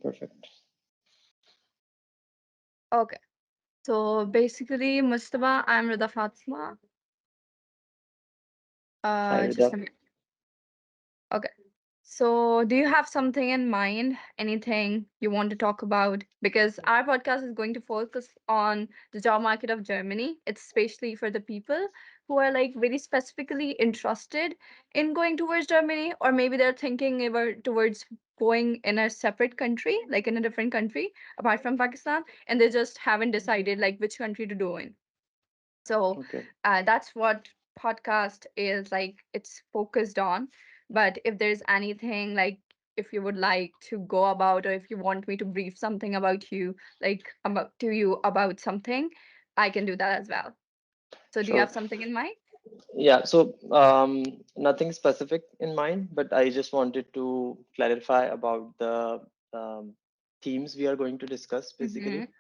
perfect. Okay. So basically, Mustafa, I'm Rida Fatima. Hi, Just Rida. a minute. Okay. So, do you have something in mind? Anything you want to talk about? Because our podcast is going to focus on the job market of Germany. It's especially for the people who are like very specifically interested in going towards Germany, or maybe they're thinking about towards going in a separate country, like in a different country apart from Pakistan, and they just haven't decided like which country to do in. So Okay, that's what podcast is like. It's focused on. But if there's anything like if you would like to go about, or if you want me to brief something about you, like about to you about something, I can do that as well. So do you sure. have something in mind? Yeah, so nothing specific in mind, but I just wanted to clarify about the um, themes we are going to discuss basically. Mm-hmm.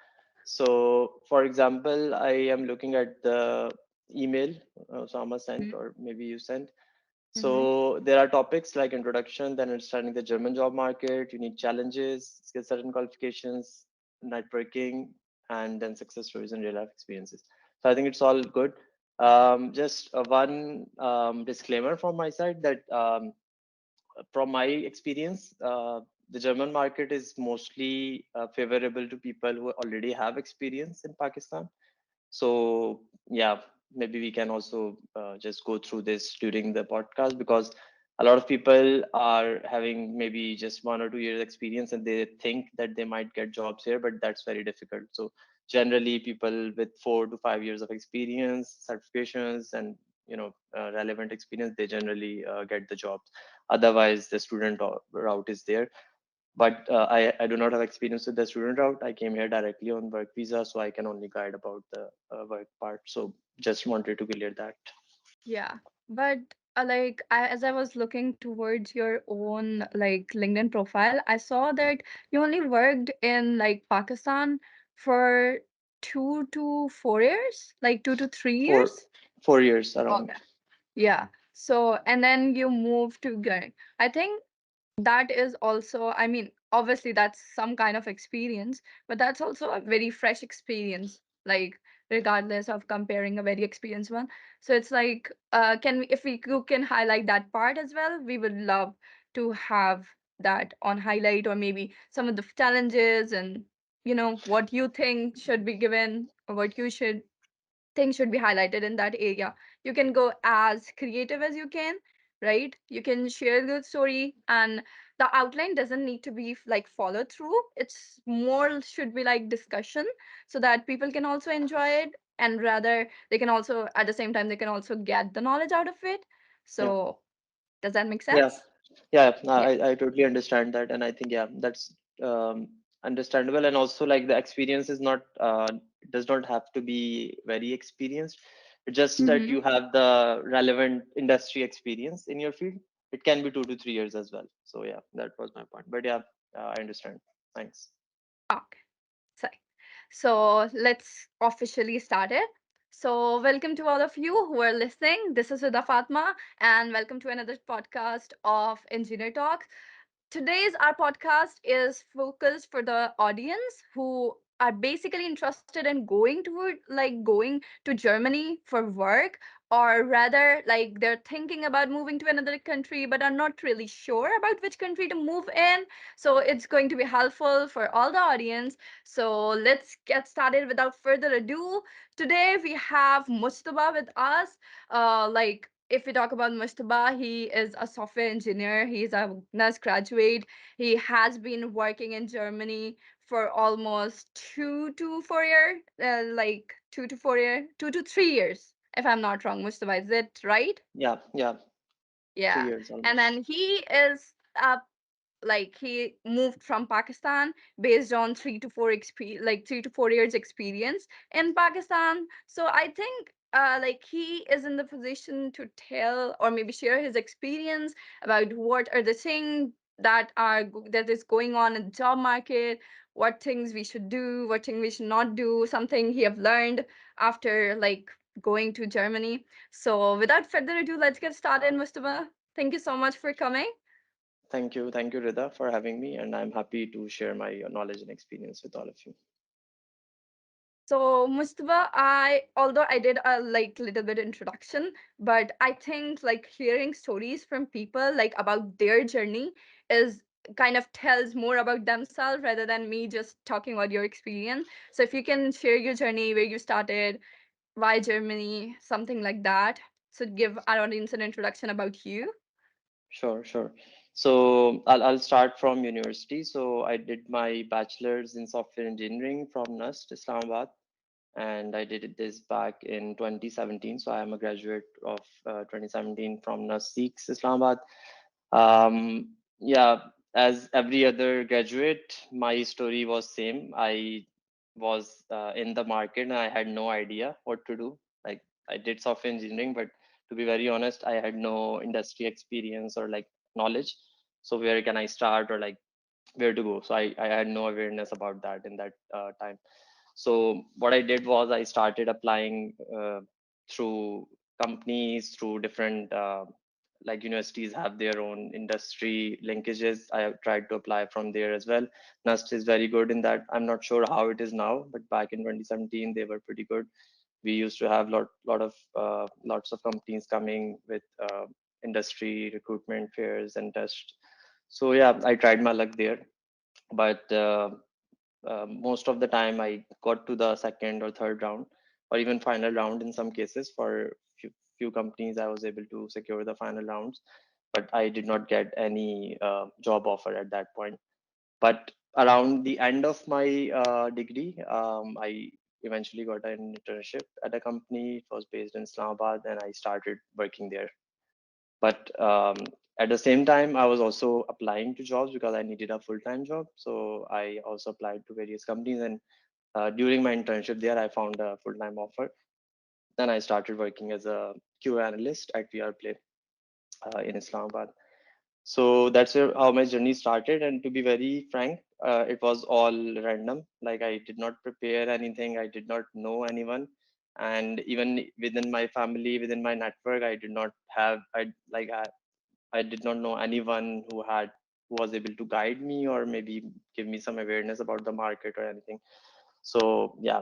So, for example, I am looking at the email Osama sent, or maybe you sent. Mm-hmm. So, there are topics like introduction, then understanding the German job market, unique challenges, skill set and qualifications, networking, and then success stories and real life experiences. So, I think it's all good. Just one disclaimer from my side that from my experience, the German market is mostly favorable to people who already have experience in Pakistan. So, yeah, maybe we can also just go through this during the podcast, because a lot of people are having maybe just 1 or 2 years experience and they think that they might get jobs here, but that's very difficult. So, generally, people with 4 to 5 years of experience, certifications, and relevant experience, they generally get the jobs. Otherwise, the student route is there. But I do not have experience with the student route. I came here directly on work visa, so I can only guide about the work part. So just wanted to clear that. Yeah, but like as I was looking towards your own like LinkedIn profile, I saw that you only worked in like Pakistan for 2 to 4 years, like 2 to 3 years. For 4 years around. Okay. Yeah. So and then you moved to Ghana. I think that is also, I mean, obviously that's some kind of experience, but that's also a very fresh experience, like regardless of comparing a very experienced one. So it's like can we, if we you can highlight that part as well, we would love to have that on highlight, or maybe some of the challenges and what you think should be given, or what you should things should be highlighted in that area. You can go as creative as you can, right? You can share the story, and the outline doesn't need to be like followed through. It's more should be like discussion, so that people can also enjoy it, and rather they can also at the same time they can also get the knowledge out of it. Yeah. So does that make Yeah. sense? Yeah. No, Yeah. I totally understand that. And I think, yeah, that's understandable. And also, like, the experience is not, it does not have to be very experienced. It's just that Mm-hmm. you have the relevant industry experience in your field. It can be 2 to 3 years as well. So, yeah, that was my point. But yeah, I understand. Thanks. Okay. Sorry. So let's officially start it. So, welcome to all of you who are listening. This is Huda Fatma, and welcome to another podcast of Engineer Talks. Today's our podcast is focused for the audience who are basically interested in going to Germany for work, or rather like they're thinking about moving to another country but are not really sure about which country to move in. So it's going to be helpful for all the audience. So let's get started without further ado. Today we have Mustafa with us. Like if we talk about Mustafa, he is a software engineer. He's a NUS graduate. He has been working in Germany for almost 2 to 4 years, 2 to 3 years, if I'm not wrong. Mustafa, is it right? Yeah. Yeah. three Yeah. years And almost. then he is like he moved from Pakistan based on 3 to 4 years experience in Pakistan. So I think like he is in the position to tell or maybe share his experience about what are the things that is going on in the job market, what things we should do, what things we should not do, something he have learned after like going to Germany. So without further ado, let's get started, Mustafa. Thank you so much for coming. Thank you, Rida, for having me, and I'm happy to share my knowledge and experience with all of you. So, Mustafa, although I did a little bit introduction, but I think like hearing stories from people like about their journey is kind of tells more about themselves rather than me just talking about your experience. So, if you can share your journey, where you started, why Germany, something like that. So, give our audience an introduction about you. Sure, sure. So I'll start from university. So I did my bachelor's in software engineering from NUST, Islamabad, and I did this back in 2017. So I am a graduate of 2017 from NUST Seeks, Islamabad. Yeah, as every other graduate, my story was same. I was in the market and I had no idea what to do. Like I did software engineering, but to be very honest, I had no industry experience or like knowledge. So where can I start or like where to go? So I had no awareness about that in that time. So what I did was I started applying through companies, through different like universities have their own industry linkages. I tried to apply from there as well. NUST is very good in that. I'm not sure how it is now, but back in 2017 they were pretty good. We used to have lot of lots of companies coming with industry recruitment fairs and tests. So yeah, I tried my luck there, but most of the time I got to the second or third round or even final round in some cases. For few companies I was able to secure the final rounds, but I did not get any job offer at that point. But around the end of my degree, I eventually got an internship at a company. It was based in Islamabad and I started working there. But at the same time, I was also applying to jobs because I needed a full-time job. So I also applied to various companies, and during my internship there, I found a full-time offer. Then I started working as a QA analyst at VR Play in Islamabad. So that's how my journey started. And to be very frank, it was all random. Like I did not prepare anything. I did not know anyone. And even within my family, within my network, I did not have, I did not know anyone who was able to guide me or maybe give me some awareness about the market or anything. So yeah,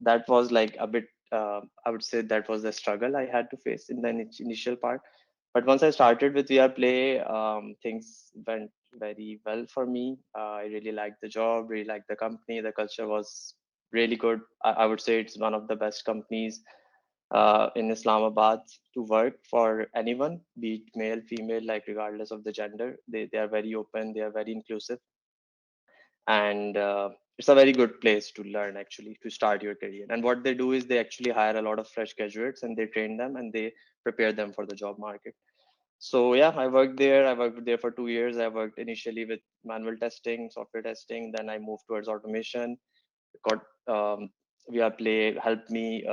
that was like a bit. I would say that was the struggle I had to face in the initial part. But once I started with VR Play, things went very well for me. I really liked the job, really liked the company. The culture was really good. I would say it's one of the best companies in Islamabad to work for anyone, be it male, female, like regardless of the gender. They are very open, they are very inclusive, and it's a very good place to learn actually to start your career. And what they do is they actually hire a lot of fresh graduates and they train them and they prepare them for the job market. So yeah, I worked there. I worked there for 2 years. I worked initially with manual testing, software testing. Then I moved towards automation. Got VR Play helped me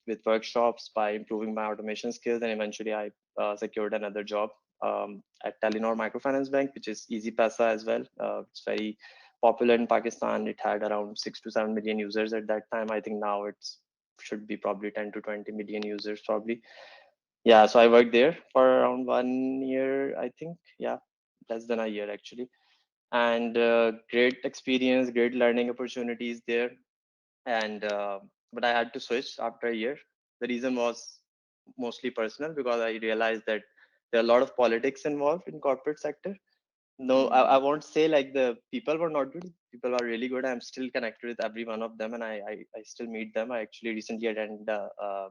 with workshops by improving my automation skills, and eventually I secured another job at Telenor Microfinance Bank, which is Easy Paisa as well. It's very popular in Pakistan. It had around 6 to 7 million users at that time. I think now it's should be probably 10 to 20 million users probably. Yeah, so I worked there for around 1 year, I think. Yeah, less than a year actually, and great experience, great learning opportunities there. And but I had to switch after a year. The reason was mostly personal because I realized that there are a lot of politics involved in corporate sector. No, I Mm. won't say like the people were not good. People are really good. I'm still connected with every one of them, and I still meet them. I actually recently attended the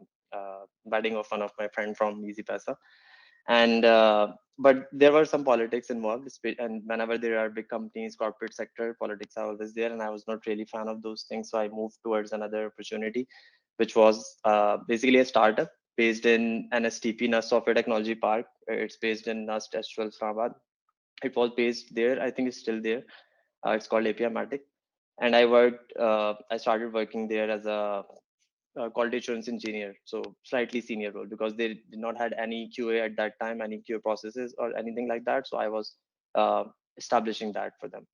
wedding of one of my friend from Easy Pesa, and but there were some politics involved. And whenever there are big companies, corporate sector, politics are always there, and I was not really fan of those things. So I moved towards another opportunity, which was basically a startup based in NSTP, NUST Software Technology Park. It's based in NUST S12 Islamabad. It was based there. I think it's still there. It's called API Matic. And I started working there as a quality assurance engineer, so slightly senior role because they did not had any QA at that time, any QA processes or anything like that. So I was establishing that for them.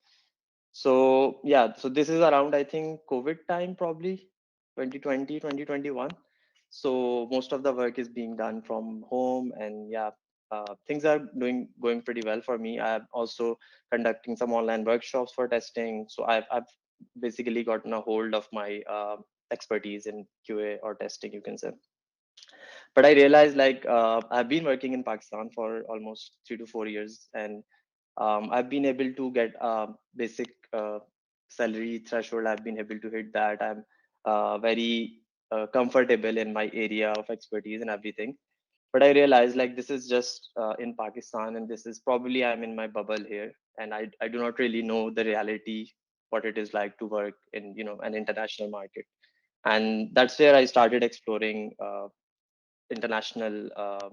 So yeah, so this is around I think COVID time probably 2020, 2021. So most of the work is being done from home, and yeah, things are going pretty well for me. I'm also conducting some online workshops for testing. So I've basically gotten a hold of my expertise in QA or testing, you can say. But I realized like I've been working in Pakistan for almost 3 to 4 years, and I've been able to get basic salary threshold. I've been able to hit that. I'm very comfortable in my area of expertise and everything. But I realized like this is just in Pakistan, and this is probably I'm in my bubble here, and I do not really know the reality, what it is like to work in an international market. And that's where I started exploring international, uh,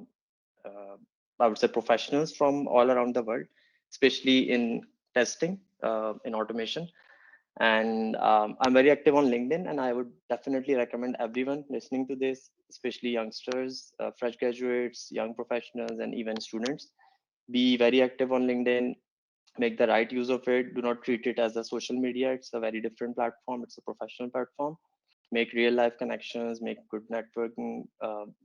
I would say, professionals from all around the world, especially in testing, in automation. And I'm very active on LinkedIn, and I would definitely recommend everyone listening to this, especially youngsters, fresh graduates, young professionals, and even students. Be very active on LinkedIn. Make the right use of it. Do not treat it as a social media. It's a very different platform. It's a professional platform. Make real life connections, make good networking.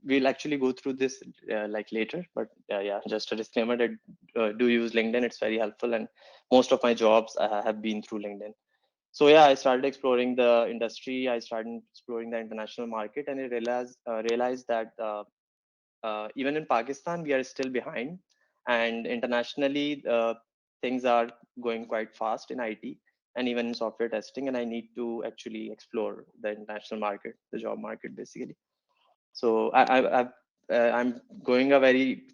We'll actually go through this like later, but yeah, just a disclaimer that do use LinkedIn. It's very helpful, and most of my jobs have been through LinkedIn. So yeah, I started exploring the industry. I started exploring the international market, and I realized that even in Pakistan we are still behind, and internationally things are going quite fast in IT and even in software testing. And I need to actually explore the international market, the job market, basically. So I'm going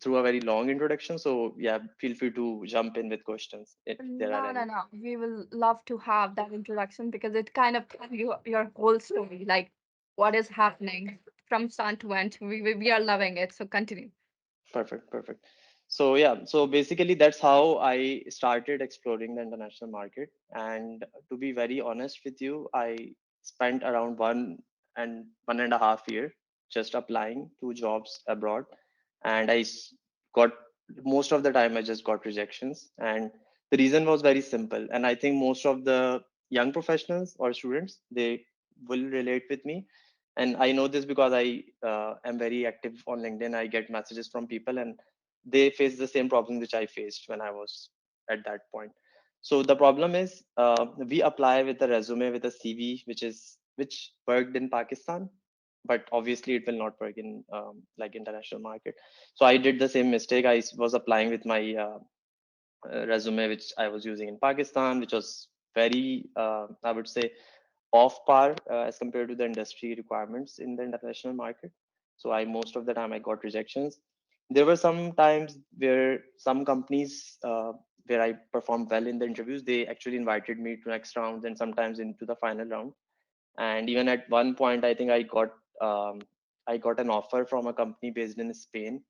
through a very long introduction. So yeah, feel free to jump in with questions if there are No, no, any. no. We will love to have that introduction because it kind of tells you your whole story, like what is happening from start to end. We are loving it. So continue. Perfect, perfect. So yeah, so basically that's how I started exploring the international market. And to be very honest with you, I spent around 1.5 year just applying to jobs abroad, and got most of the time I just got rejections. And the reason was very simple, and I think most of the young professionals or students, they will relate with me. And I know this because I am very active on LinkedIn. I get messages from people, and they face the same problem which I faced when I was at that point. So the problem is, we apply with a resume, with a CV which worked in Pakistan, but obviously it will not work in like international market. So I did the same mistake. I was applying with my resume which I was using in Pakistan, which was very, I would say, off par as compared to the industry requirements in the international market. So I most of the time I got rejections. There were some times where some companies where I performed well in the interviews, they actually invited me to next round and sometimes into the final round. And even at one point, I think I got an offer from a company based in Spain,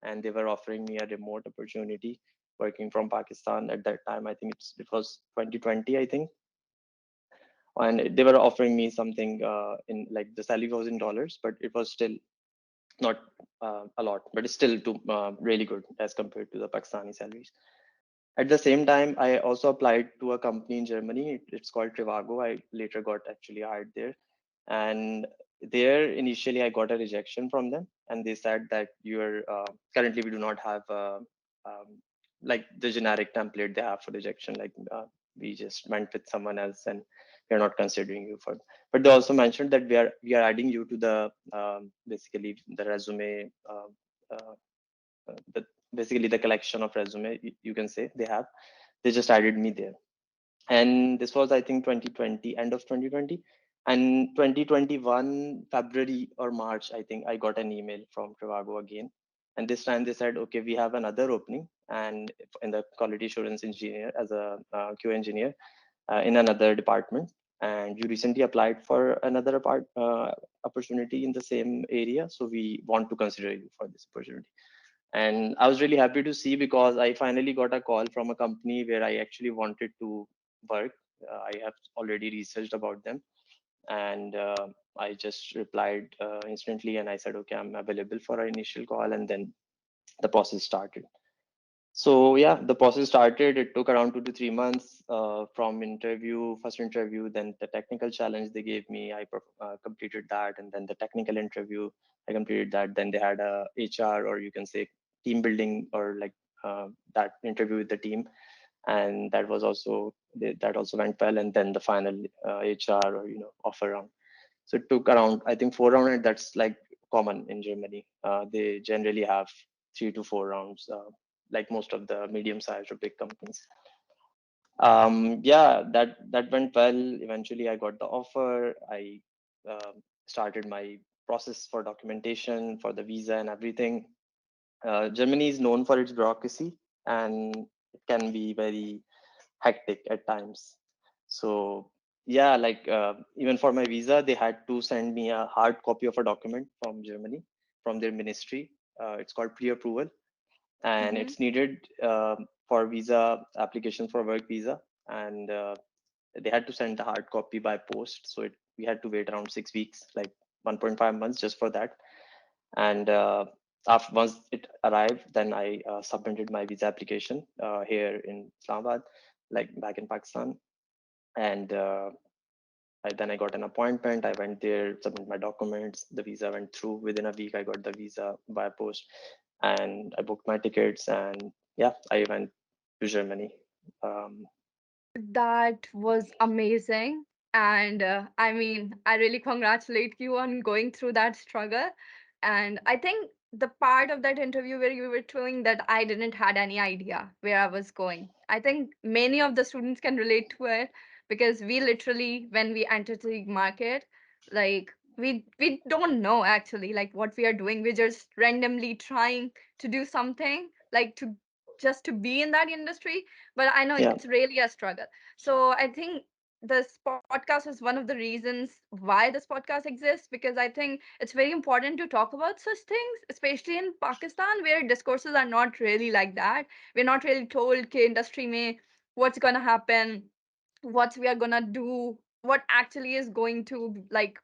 and they were offering me a remote opportunity working from Pakistan at that time. I think it was 2020, I think. And they were offering me something in like the salary was in dollars, but it was still not a lot, but it's still really good as compared to the Pakistani salaries. At the same time, I also applied to a company in Germany. It's called Trivago. I later got actually hired there. And there, initially, I got a rejection from them. And they said that currently we do not have um, like the generic template they have for rejection. Like we just went with someone else and we're not considering you for. But they also mentioned that we are adding you to the basically the resume. The basically the collection of resume you can say they just added me there. And this was I think 2020, end of 2020. And 2021 February or March, I think I got an email from Trivago again. And this time they said, okay, we have another opening, and in the quality assurance engineer, as a QA engineer, in another department, and you recently applied for another opportunity in the same area, so we want to consider you for this opportunity. And I was really happy to see, because I finally got a call from a company where I actually wanted to work. I have already researched about them, and I just replied instantly, and I said, okay, I'm available for an initial call, and then the process started. So yeah, the process started. It took around 2 to 3 months from first interview, then the technical challenge they gave me. I completed that, and then the technical interview I completed that. Then they had a HR, or you can say team building or like that interview with the team, and that also went well. And then the final HR or offer round. So it took around, I think, 4 rounds, and that's like common in Germany. They generally have 3 to 4 rounds, like most of the medium-sized or big companies. Yeah, that went well. Eventually, I got the offer. I started my process for documentation for the visa and everything. Germany is known for its bureaucracy, and it can be very hectic at times. So yeah, like even for my visa, they had to send me a hard copy of a document from Germany, from their ministry. It's called pre-approval, and Mm-hmm. it's needed for visa application for work visa. And they had to send the hard copy by post, so we had to wait around 6 weeks, like 1.5 months, just for that. And after once it arrived, then I submitted my visa application here in Islamabad, like back in Pakistan. And then I got an appointment. I went there, submitted my documents. The visa went through. Within a week, I got the visa by post, and I booked my tickets. And yeah, I went to Germany. Um, That was amazing. And I mean, I really congratulate you on going through that struggle. And I think the part of that interview where you were telling that I didn't had any idea where I was going. I think many of the students can relate to it because we literally, when we enter the market, like we don't know actually like what we are doing. We're just randomly trying to do something like to just to be in that industry, but I know yeah, it's really a struggle. So I think this podcast is one of the reasons why this podcast exists, because I think it's very important to talk about such things, especially in Pakistan where discourses are not really like that. We're not really told कि industry में what's gonna happen, what we are gonna do, what actually is going to like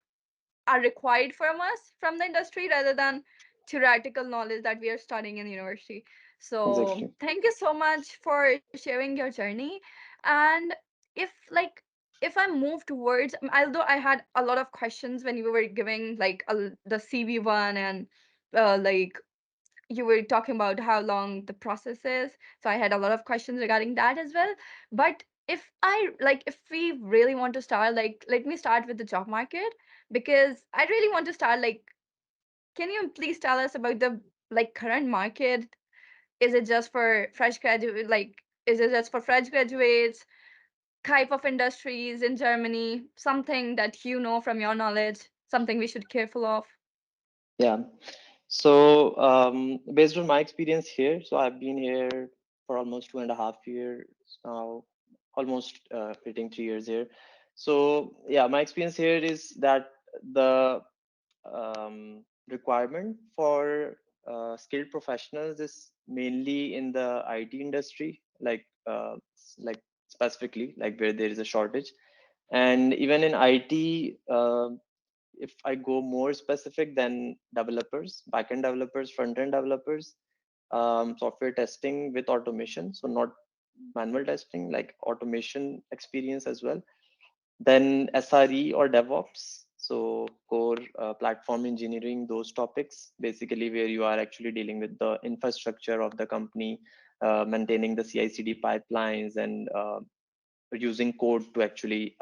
are required from us from the industry rather than theoretical knowledge that we are studying in university. So exactly. thank you so much for sharing your journey. And if like if I move towards, although I had a lot of questions when you were giving like the CV one, and like you were talking about how long the process is, so I had a lot of questions regarding that as well. But if we really want to start, like let me start with the job market, because I really want to start like, can you please tell us about the like current market? Is it just for fresh graduate, like is it just for fresh graduates, type of industries in Germany, something that you know from your knowledge, something we should careful of? Yeah. So, based on my experience here, so I've been here for almost 2.5 years now, almost hitting 3 years here. So, yeah, my experience here is that the requirement for skilled professionals is mainly in the IT industry, like specifically, like where there is a shortage. And even in IT, if I go more specific, then developers, backend developers, front-end developers, software testing with automation. So not manual testing, like automation experience as well. Then SRE or DevOps. So core platform engineering, those topics, basically where you are actually dealing with the infrastructure of the company, maintaining the CI/CD pipelines, and using code to actually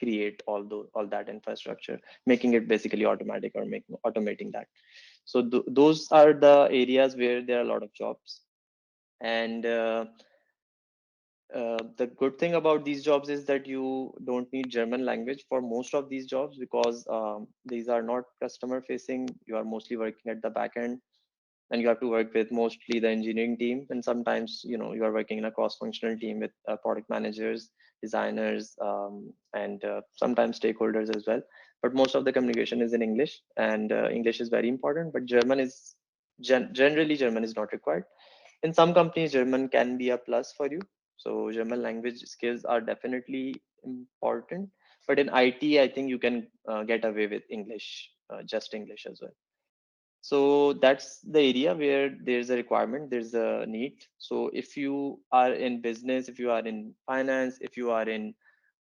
create all that infrastructure, making it basically automatic or making automating that. So those are the areas where there are a lot of jobs. And the good thing about these jobs is that you don't need German language for most of these jobs, because these are not customer facing. You are mostly working at the back end, and you have to work with mostly the engineering team. And sometimes you are working in a cross-functional team with product managers, designers, and sometimes stakeholders as well. But most of the communication is in English, and English is very important. But German is generally German is not required. In some companies, German can be a plus for you. So German language skills are definitely important. But in IT, I think you can get away with English, just English as well. So that's the area where there's a requirement, there's a need. So if you are in business, if you are in finance, if you are in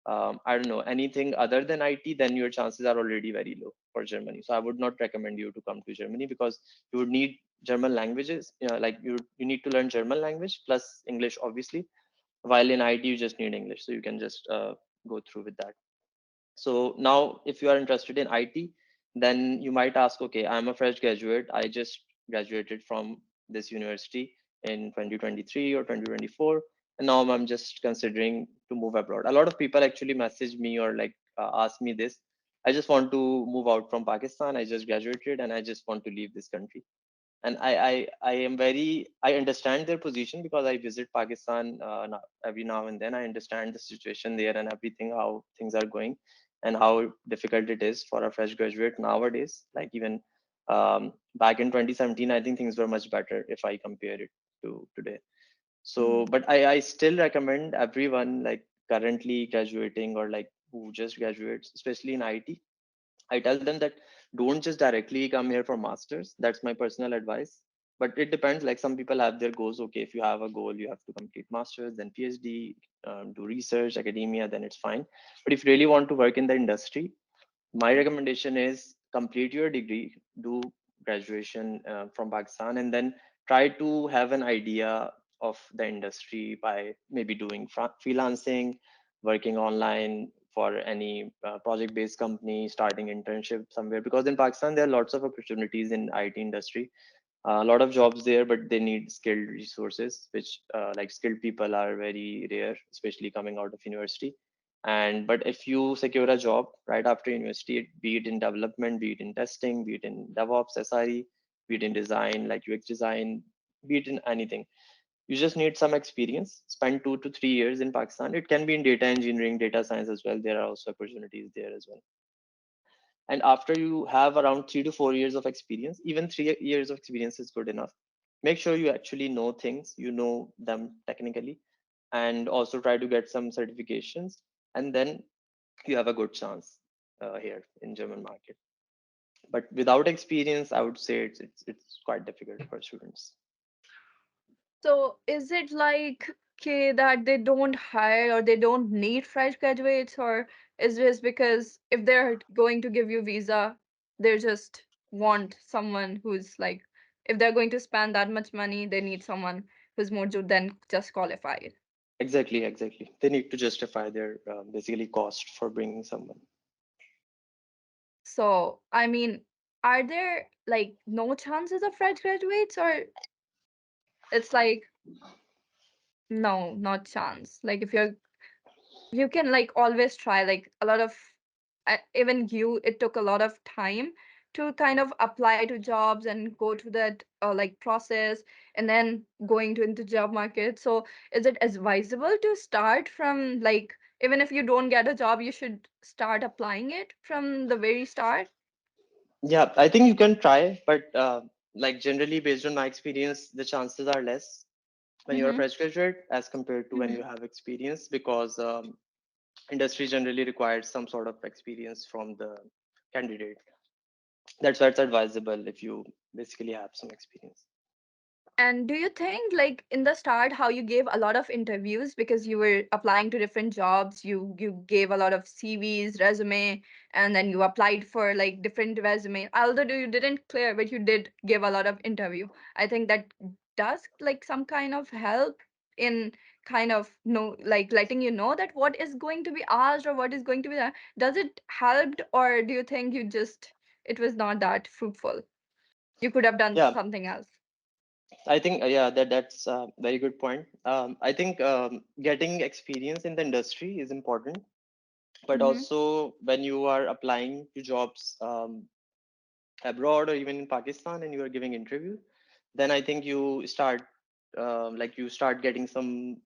I don't know, anything other than IT, then your chances are already very low for Germany. So I would not recommend you to come to Germany, because you would need German languages. Like you need to learn German language plus English, obviously. While in IT, you just need English, so you can just go through with that. So now, if you are interested in IT, then you might ask, okay, I'm a fresh graduate. I just graduated from this university in 2023 or 2024, and now I'm just considering to move abroad. A lot of people actually message me or like ask me this. I just want to move out from Pakistan. I just graduated and I just want to leave this country. And I am very, I understand their position because I visit Pakistan every now and then. I understand the situation there and everything, how things are going, and how difficult it is for a fresh graduate nowadays. Like even back in 2017, I think things were much better if I compare it to today. So, Mm. but I still recommend everyone like currently graduating or like who just graduates, especially in IT. I tell them that don't just directly come here for masters. That's my personal advice. But it depends. Like some people have their goals. Okay, if you have a goal, you have to complete masters, then PhD, do research, academia, then it's fine. But if you really want to work in the industry, my recommendation is complete your degree, do graduation from Pakistan, and then try to have an idea of the industry by maybe doing freelancing, working online for any project based company, starting internship somewhere, because in Pakistan there are lots of opportunities in IT industry, a lot of jobs there, but they need skilled resources, which like skilled people are very rare, especially coming out of university. And but if you secure a job right after university, be it in development, be it in testing, be it in DevOps, SRE, be it in design, like UX design, be it in anything, you just need some experience. Spend 2 to 3 years in Pakistan. It can be in data engineering, data science as well. There are also opportunities there as well. And after you have around 3 to 4 years of experience, even 3 years of experience is good enough. Make sure you actually know things, you know them technically, and also try to get some certifications. And then you have a good chance here in German market. But without experience, I would say it's quite difficult for students. So is it like, okay, that they don't hire or they don't need fresh graduates, or is this because if they're going to give you visa, they just want someone who's like, if they're going to spend that much money, they need someone who's more than just qualified. Exactly. They need to justify their basically cost for bringing someone. So, I mean, are there like no chances of fresh graduates, or it's like, no, not chance? Like if you can like always try, like a lot of even you, it took a lot of time to kind of apply to jobs and go to that like process, and then going to into job market. So is it advisable to start from like, even if you don't get a job, you should start applying it from the very start? Yeah, I think you can try, but like generally based on my experience, the chances are less when you're a Mm-hmm. fresh graduate as compared to when Mm-hmm. you have experience, because industry generally requires some sort of experience from the candidate. That's why it's advisable if you basically have some experience. And do you think, like in the start, how you gave a lot of interviews because you were applying to different jobs, you gave a lot of CVs, resume, and then you applied for like different resume. Although you didn't clear, but you did give a lot of interview. I think that does like some kind of help in kind of know, like letting you know that what is going to be asked or what is going to be done. Does it helped, or do you think you just, it was not that fruitful? You could have done Yeah, something else. I think yeah, that's a very good point. I think getting experience in the industry is important, but Mm-hmm. also when you are applying to jobs abroad or even in Pakistan and you are giving interview, then I think you start like you start getting some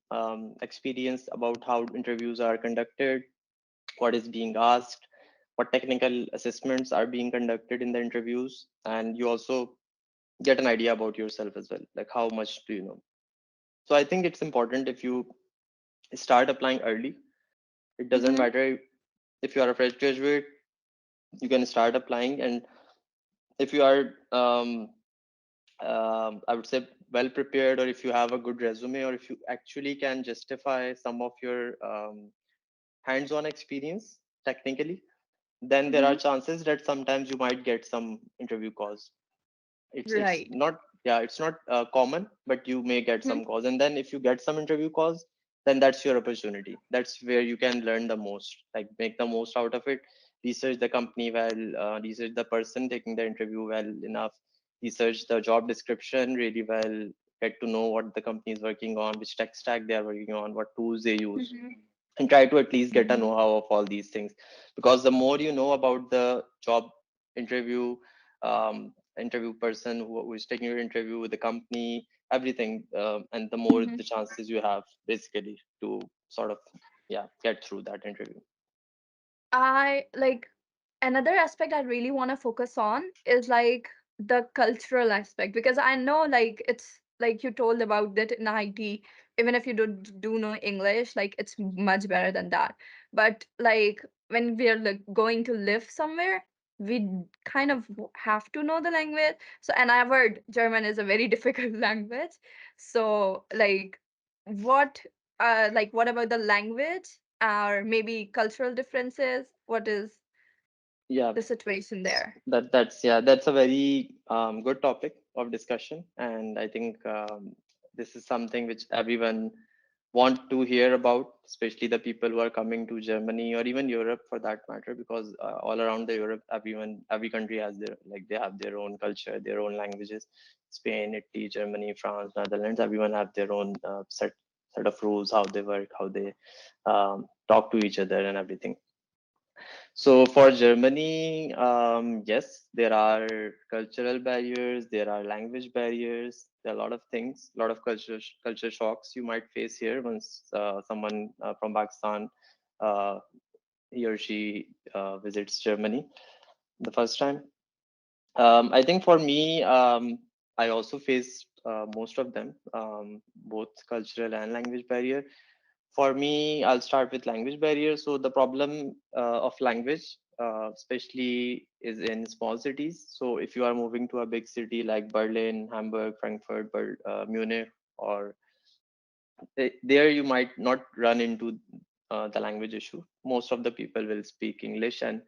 experience about how interviews are conducted, what is being asked, what technical assessments are being conducted in the interviews, and you also get an idea about yourself as well, like how much do you know. So I think it's important if you start applying early. It doesn't Mm-hmm. matter if you are a fresh graduate, you can start applying, and if you are I would say well prepared, or if you have a good resume, or if you actually can justify some of your hands-on experience technically, then there are Mm-hmm. chances that sometimes you might get some interview calls. It's Right. not Yeah, it's not common, but you may get Mhm. some calls. And then if you get some interview calls, then that's your opportunity. That's where you can learn the most, like make the most out of it. Research the company well, research the person taking the interview well enough, research the job description really well, get to know what the company is working on, which tech stack they are working on, what tools they use, Mhm. and try to at least get a know-how of all these things. Because the more you know about the job interview, interview person who is taking your interview, the company, everything, and the more Mhm. the chances you have basically to sort of, yeah, get through that interview. I like another aspect I really want to focus on is like the cultural aspect, because I know like it's like you told about that in IT, even if you do know English, like it's much better than that. But like when we are like going to live somewhere, we kind of have to know the language. So, and I've heard German is a very difficult language. So like what what about the language or maybe cultural differences? What is Yeah, the situation there? that's a very good topic of discussion, and I think this is something which everyone want to hear about, especially the people who are coming to Germany or even Europe for that matter, because all around the Europe, every country has their, like they have their own culture, their own languages. Spain, Italy, Germany, France, Netherlands, everyone have their own set of rules, how they work, how they talk to each other, and everything. So for Germany, yes, there are cultural barriers, there are language barriers, there are a lot of things, a lot of culture shocks you might face here once someone from Pakistan, uh, he or she visits Germany the first time. I think for me, I also faced most of them, both cultural and language barrier. For me, I'll start with language barrier. So the problem of language, especially, is in small cities. So if you are moving to a big city like Berlin, Hamburg, Frankfurt, Munich, or there, you might not run into the language issue. Most of the people will speak English, and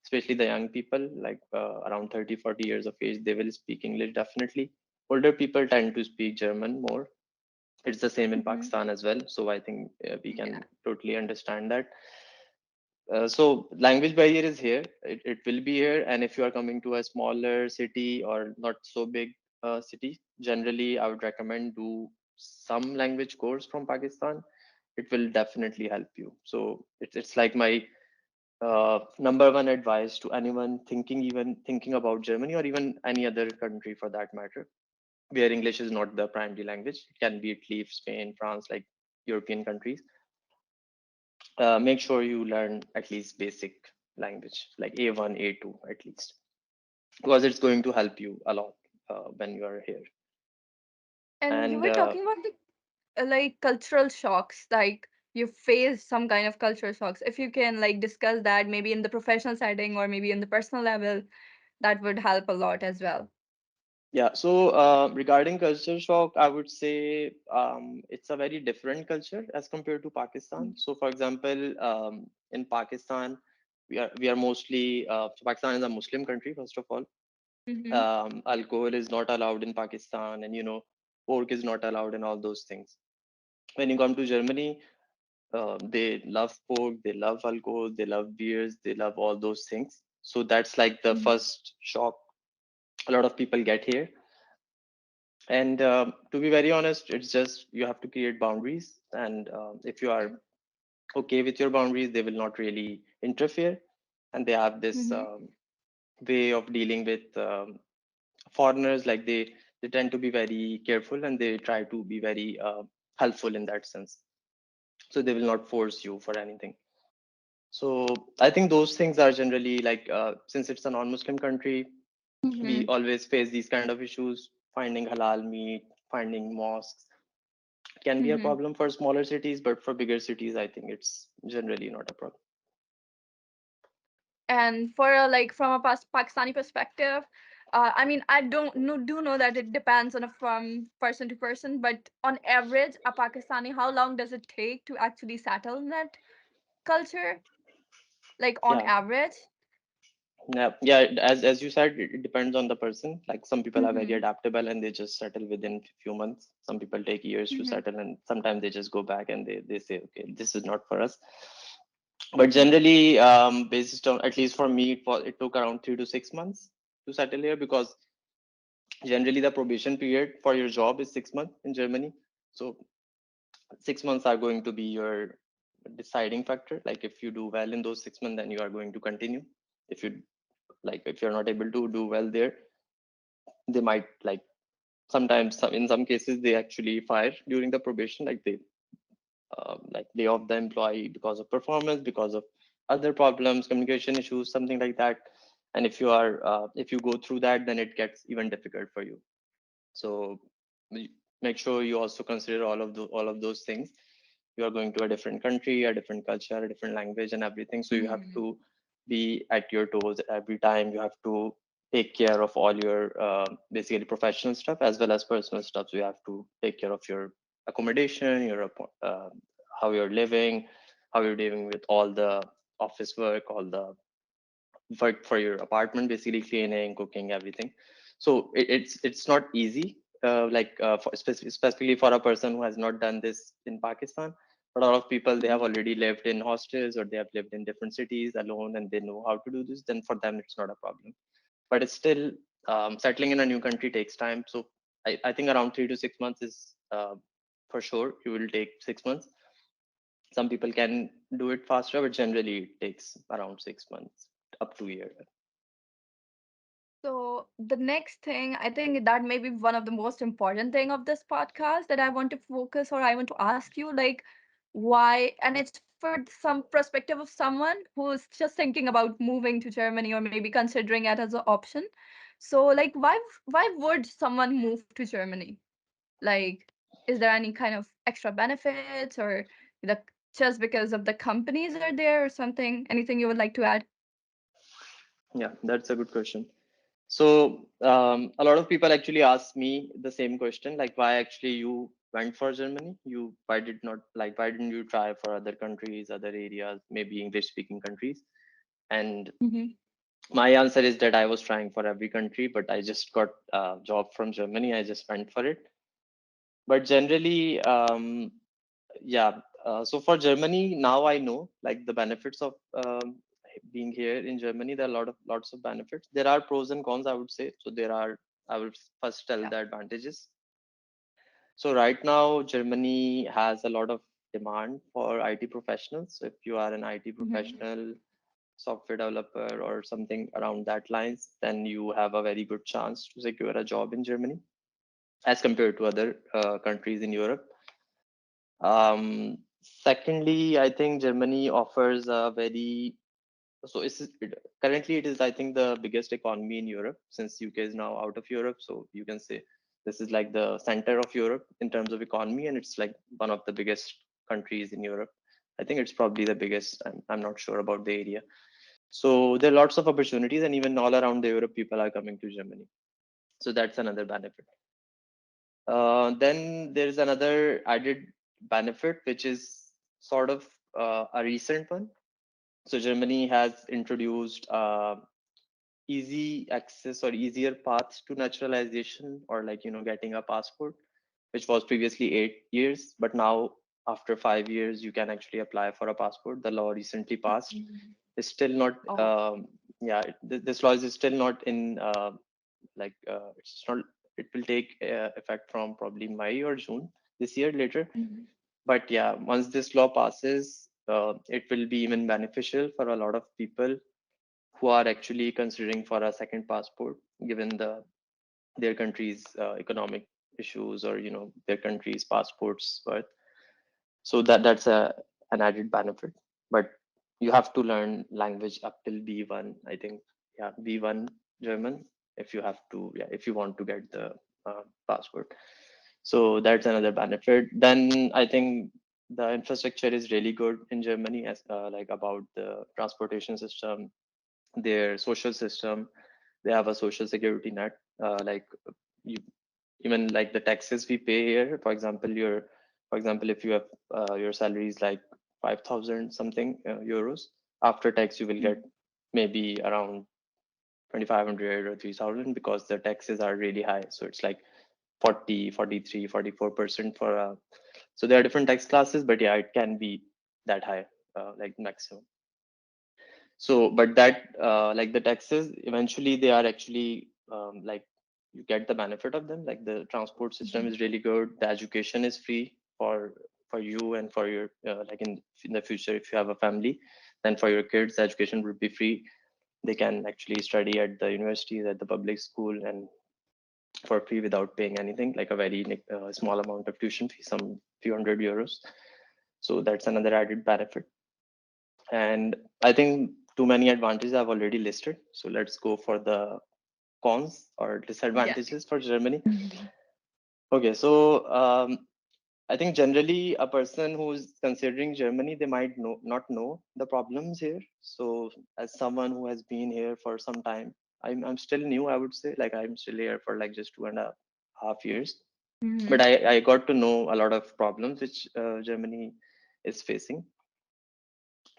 especially the young people, like around 30, 40 years of age, they will speak English definitely. Older people tend to speak German more. It's the same in Hmm. Pakistan as well. So I think we Yeah. can totally understand that. So language barrier is here. It will be here. And if you are coming to a smaller city or not so big city, generally I would recommend do some language course from Pakistan. It will definitely help you. So it's like my number one advice to anyone thinking, even thinking about Germany or even any other country for that matter, where English is not the primary language. It can be Italy, Spain, France, like European countries. Make sure you learn at least basic language, like A1, A2 at least, because it's going to help you a lot when you are here. And you And were talking about the like cultural shocks, like you face some kind of cultural shocks. If you can like discuss that maybe in the professional setting or maybe in the personal level, that would help a lot as well. yeah, so regarding culture shock, I would say it's a very different culture as compared to Pakistan. So, for example, in Pakistan, we are mostly so Pakistan is a Muslim country, first of all. Mm-hmm. Alcohol is not allowed in Pakistan, and pork is not allowed, and all those things. When you come to Germany, they love pork, they love alcohol, they love beers, they love all those things. So that's like the first shock a lot of people get here. And to be very honest, it's just you have to create boundaries. And if you are okay with your boundaries, they will not really interfere. And they have this Mm-hmm. way of dealing with foreigners. Like they tend to be very careful, and they try to be very helpful in that sense. So they will not force you for anything. So I think those things are generally like, since it's a non-Muslim country, we Mm-hmm. always face these kind of issues. Finding halal meat, finding mosques can be a Mm-hmm. problem for smaller cities, but for bigger cities, I think it's generally not a problem. And for a, like from a Pakistani perspective, I mean, I don't know, do know that it depends on a from person to person, but on average, a Pakistani, how long does it take to actually settle in that culture? Like on Yeah, average? Yeah, yeah. As you said, it depends on the person. Like some people are very Mm-hmm. adaptable and they just settle within few months. Some people take years to Mm-hmm. settle, and sometimes they just go back and they say, okay, this is not for us. But generally, based on, at least for me, it took around 3 to 6 months to settle here, because generally the probation period for your job is 6 months in Germany. So 6 months are going to be your deciding factor. Like if you do well in those 6 months, then you are going to continue. If you like, if you're not able to do well there, they might like, sometimes in some cases they actually fire during the probation. Like they like lay off the employee because of performance, because of other problems, communication issues, something like that. And if you go through that, then it gets even difficult for you. So make sure you also consider all of those things. You are going to a different country, a different culture, a different language, and everything. So you have Mm-hmm. to be at your toes every time. You have to take care of all your basically professional stuff as well as personal stuff. So you have to take care of your accommodation, uh, how you're living, how you're dealing with all the office work, all the work for your apartment, basically cleaning, cooking, everything. So it's not easy, specifically for a person who has not done this in Pakistan. But a lot of people, they have already lived in hostels or they have lived in different cities alone and they know how to do this. Then for them, it's not a problem. But it's still, settling in a new country takes time. So I think around 3 to 6 months is, for sure. You will take 6 months. Some people can do it faster, but generally it takes around 6 months up to a year. So the next thing, I think that may be one of the most important thing of this podcast that I want to focus or I want to ask you, like, why, and it's for some perspective of someone who's just thinking about moving to Germany or maybe considering it as an option. So like, why would someone move to Germany? Like, is there any kind of extra benefits or the just because of the companies are there or something? Anything you would like to add? Yeah, that's a good question. So a lot of people actually ask me the same question, like why actually you went for Germany? Why did not like why didn't you try for other countries, other areas, maybe English speaking countries? And Mm-hmm. my answer is that I was trying for every country, but I just got a job from Germany. I just went for it. But generally, yeah. So for Germany, now I know like the benefits of being here in Germany. There are lots of benefits. There are pros and cons, I would say. So there are. I will first tell Yeah. the advantages. So right now, Germany has a lot of demand for IT professionals. So if you are an IT Mm-hmm. professional, software developer, or something around that lines, then you have a very good chance to secure a job in Germany as compared to other countries in Europe. Secondly, I think Germany offers a very currently it is, I think, the biggest economy in Europe, since UK is now out of Europe. So you can say this is like the center of Europe in terms of economy, and it's like one of the biggest countries in Europe. I think it's probably the biggest. I'm not sure about the area. So there are lots of opportunities, and even all around the Europe, people are coming to Germany. So that's another benefit. Then there's another added benefit, which is sort of a recent one. So Germany has introduced easy access or easier paths to naturalization, or like getting a passport, which was previously 8 years, but now after 5 years you can actually apply for a passport. The law recently passed. Mhm. It's still not. Oh. Yeah, this law is still not in. It's not. It will take effect from probably May or June this year later. Mhm. But yeah, once this law passes, it will be even beneficial for a lot of people who are actually considering for a second passport, given their country's economic issues, or their country's passports worth. So that's an added benefit. But you have to learn language up till B1, I think. Yeah, B1 German, if you have to, yeah, if you want to get the passport. So that's another benefit. Then I think the infrastructure is really good in Germany, as like about the transportation system, their social system. They have a social security net. Like you, even like the taxes we pay here. For example, if you have your salary is like 5,000 something euros, after tax you will get Mhm. maybe around 2,500 or 3,000 because the taxes are really high. So it's like 40, 43, 44% for so there are different tax classes, but yeah, it can be that high, like maximum. So, but that like the taxes, eventually they are actually like you get the benefit of them. Like the transport system Mhm. is really good. The education is free for you and for your like in the future if you have a family, then for your kids, the education would be free. They can actually study at the universities, at the public school, and for free without paying anything, like a very small amount of tuition fee, some few hundred euros. So that's another added benefit. And I think too many advantages I've already listed. So let's go for the cons or Yeah. disadvantages for Germany. Mhm. Okay, so I think generally a person who's considering Germany, they might not know the problems here. So as someone who has been here for some time, I'm still new, I would say. Like I'm still here for like just 2.5 years. But Mhm. I got to know a lot of problems which Germany is facing.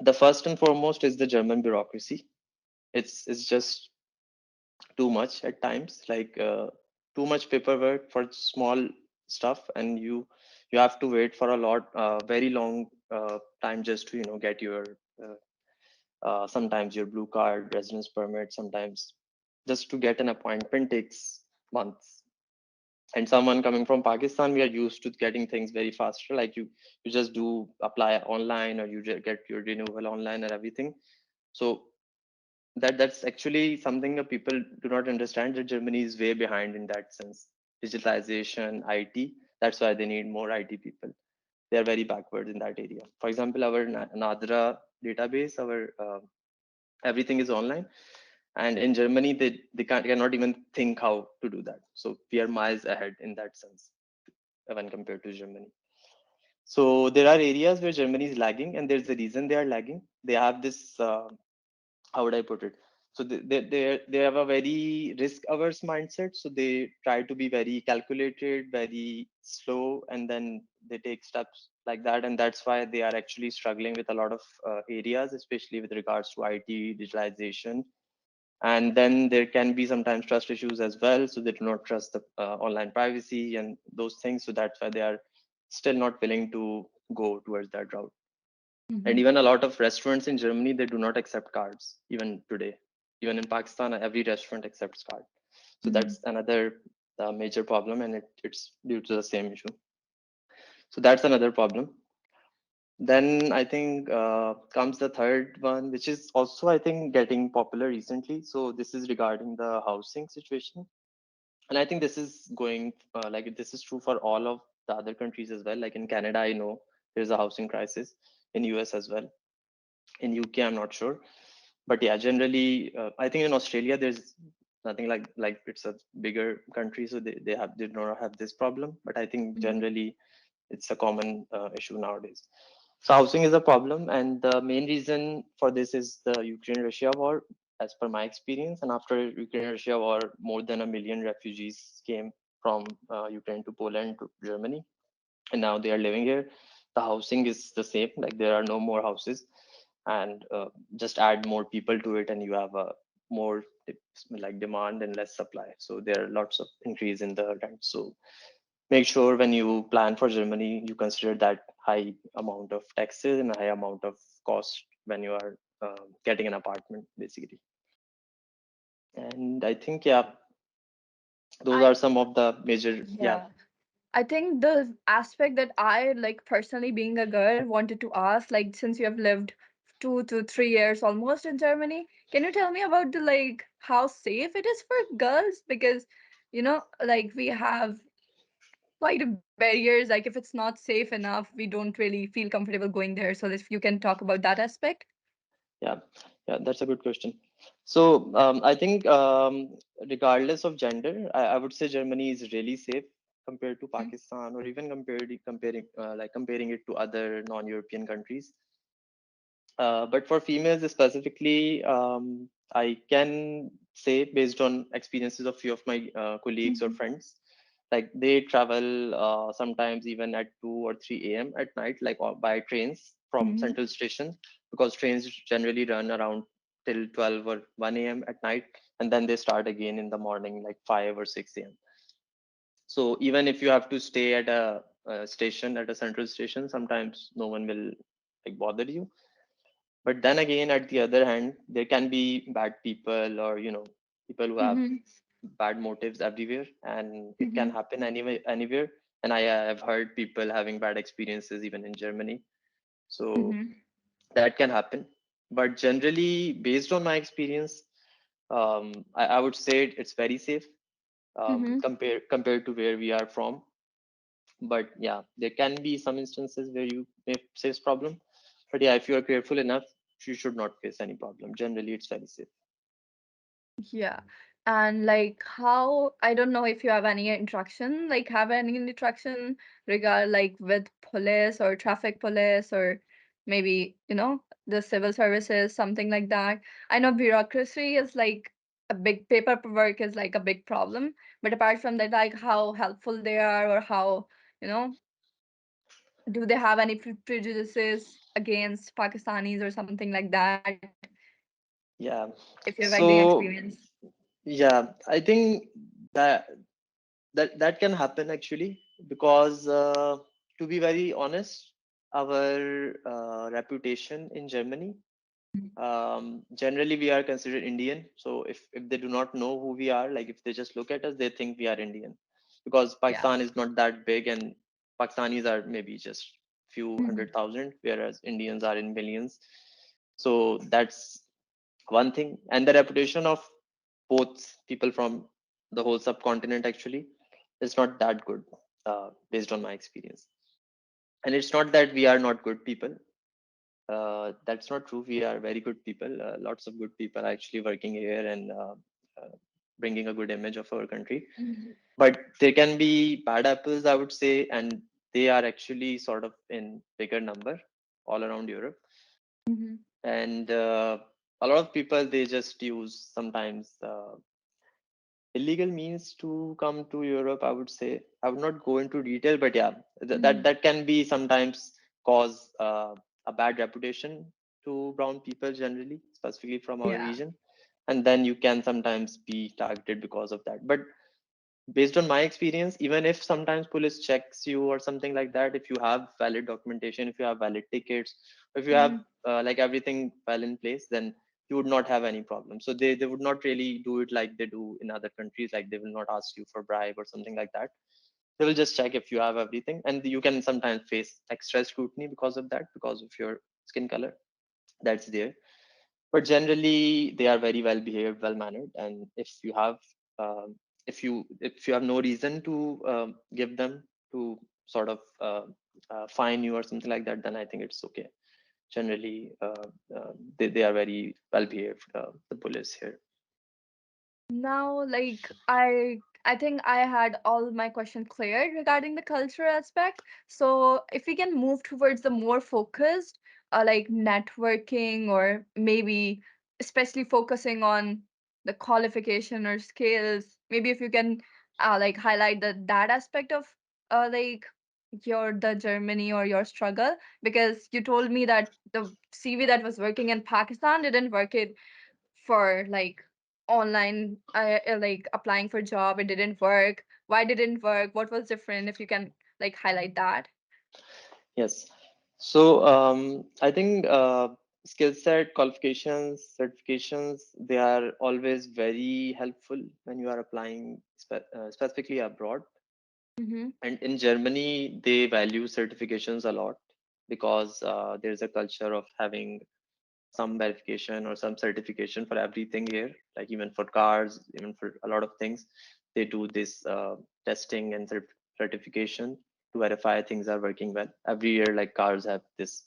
The first and foremost is the German bureaucracy. It's just too much at times, like too much paperwork for small stuff, and you have to wait for a lot, very long time just to get your uh, sometimes your blue card, residence permit. Sometimes just to get an appointment takes months. And someone coming from Pakistan, we are used to getting things very faster. Like you just do apply online, or you just get your renewal online and everything. So that's actually something that people do not understand, that Germany is way behind in that sense. Digitalization, IT. That's why they need more IT people. They are very backward in that area. For example, our Nadra database, our everything is online, and in Germany cannot even think how to do that. So we are miles ahead in that sense when compared to Germany. So there are areas where Germany is lagging, and there's a reason they are lagging. They have this how would I put it? So they have a very risk averse mindset. So they try to be very calculated, very slow, and then they take steps like that. And that's why they are actually struggling with a lot of areas, especially with regards to IT, digitalization. And then there can be sometimes trust issues as well. So they do not trust the online privacy and those things. So that's why they are still not willing to go towards that route. And Mhm. even a lot of restaurants in Germany, they do not accept cards even today. Even in Pakistan, every restaurant accepts card. So Mhm. that's another major problem, and it's due to the same issue. So that's another problem. Then I think comes the third one, which is also I think getting popular recently. So this is regarding the housing situation, and I think this is going like this is true for all of the other countries as well. Like in Canada, I know there's a housing crisis. In US as well. In UK, I'm not sure, but yeah, generally, I think in Australia there's nothing like it's a bigger country, so they do not have this problem. But I think Mhm. generally it's a common issue nowadays. So housing is a problem, and the main reason for this is the Ukraine-Russia war, as per my experience. And after Ukraine-Russia war, more than 1 million refugees came from Ukraine to Poland to Germany, and now they are living here. The housing is the same, like there are no more houses, and just add more people to it, and you have a more like demand and less supply. So there are lots of increase in the rent. So make sure when you plan for Germany, you consider that high amount of taxes and a high amount of cost when you are getting an apartment, basically. And I think, yeah, those I are some of the major, yeah. Yeah. I think the aspect that I like personally being a girl wanted to ask, like since you have lived 2 to 3 years almost in Germany, can you tell me about the like how safe it is for girls? Because like we have quite a barriers. Like if it's not safe enough, we don't really feel comfortable going there. So if you can talk about that aspect. Yeah, yeah, that's a good question. So I think regardless of gender, I would say Germany is really safe compared to Mhm. Pakistan, or even comparing it to other non-European countries. But for females specifically, I can say based on experiences of few of my colleagues or Mhm. friends, like they travel sometimes even at 2 or 3 a.m. at night, like by trains from Mhm. central station, because trains generally run around till 12 or 1 a.m. at night. and then they start again in the morning, like 5 or 6 a.m. So even if you have to stay at a station, at a central station, sometimes no one will like bother you. But then again, at the other hand, there can be bad people, or people who have Mm-hmm. bad motives everywhere, and it can Mm-hmm. happen anywhere. And I have heard people having bad experiences even in Germany. So Mm-hmm. that can happen. But generally, based on my experience, I would say it's very safe, Mm-hmm. compared to where we are from. But yeah, there can be some instances where you may face problem. But yeah, if you are careful enough, you should not face any problem. Generally, it's very safe. Yeah. And like how, I don't know if you have any interaction, like have any interaction regard like with police or traffic police or maybe, the civil services, something like that. I know bureaucracy is like a big paperwork is like a big problem, but apart from that, like how helpful they are or how, you know, do they have any prejudices against Pakistanis or something like that, if Yeah. you have any experience? So yeah, I think that that can happen actually, because to be very honest, our reputation in Germany, generally we are considered Indian. So if they do not know who we are, like if they just look at us, they think we are Indian, because Yeah. Pakistan is not that big, and Pakistanis are maybe just few Mhm. 100,000, whereas Indians are in millions. So that's one thing. And the reputation of both people from the whole subcontinent actually is not that good, based on my experience. And it's not that we are not good people. That's not true. We are very good people. Lots of good people are actually working here, and uh, bringing a good image of our country. Mhm. But there can be bad apples, I would say, and they are actually sort of in bigger number all around Europe. Mhm. And a lot of people, they just use sometimes illegal means to come to Europe, I would say. I would not go into detail, but yeah, Mhm. that can be sometimes cause a bad reputation to brown people generally, specifically from our Yeah. region. And then you can sometimes be targeted because of that. But based on my experience, even if sometimes police checks you or something like that, if you have valid documentation, if you have valid tickets, if you have Mhm. like everything well in place, then you would not have any problem. So they would not really do it like they do in other countries. Like they will not ask you for bribe or something like that. They will just check if you have everything, and you can sometimes face extra scrutiny because of that, because of your skin color. That's there. But generally they are very well behaved, well mannered, and um, if you have no reason to give them to sort of fine you or something like that, then I think it's okay. Generally they are very well behaved, the police here. Now, like I think I had all my question cleared regarding the cultural aspect. So if we can move towards the more focused, like networking or maybe especially focusing on the qualification or skills, maybe if you can like highlight that aspect of like the Germany or your struggle, because you told me that the CV that was working in Pakistan didn't work it for like online like applying for job, it didn't work. Why didn't work? What was different, if you can like highlight that? Yes. So I think skill set, qualifications, certifications, they are always very helpful when you are applying specifically abroad. Mm-hmm. And in Germany, they value certifications a lot, because there's a culture of having some verification or some certification for everything here. Like even for cars, even for a lot of things, they do this testing and certification to verify things are working well. Every year, like cars have this